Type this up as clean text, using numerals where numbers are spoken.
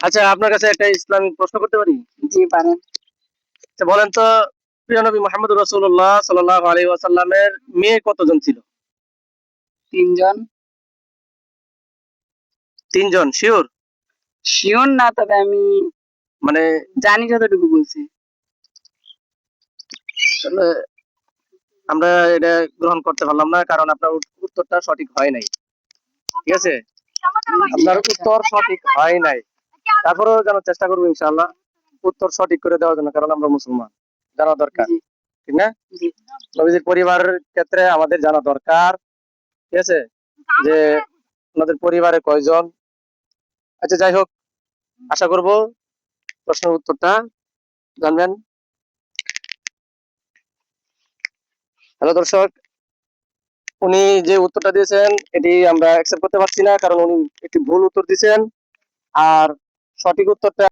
আচ্ছা, আপনার কাছে একটা ইসলামিক প্রশ্ন করতে পারি? জি পারেন। আচ্ছা, বলেন তো, প্রিয় নবী মুহাম্মদ রাসূলুল্লাহ সাল্লাল্লাহু আলাইহি ওয়াসাল্লামের মেয়ে কতজন ছিল? 3 জন। 3 জন শিওর? শিওর না, তবে আমি মানে জানি যতটুকু বলছি। তাহলে আমরা এটা গ্রহণ করতে পারলাম না, কারণ আপনার উত্তরটা সঠিক হয় নাই। ঠিক আছে, আপনার উত্তর সঠিক হয় নাই। তারপরেও জানার চেষ্টা করবো ইনশাআল্লাহ উত্তর সঠিক করে দেওয়ার জন্য, কারণ আমরা মুসলমান, জানা দরকার, জি ঠিক না? জি নবীজির পরিবারের ক্ষেত্রে আমাদের জানা দরকার, ঠিক আছে, যে আমাদের পরিবারে কয়জন। আচ্ছা, যাই হোক, আশা করব প্রশ্নের উত্তরটা জানবেন। হ্যালো দর্শক, উনি যে উত্তরটা দিয়েছেন এটি আমরা অ্যাকসেপ্ট করতে পারছি না, কারণ উনি একটি ভুল উত্তর দিয়েছেন। আর সঠিক উত্তরটা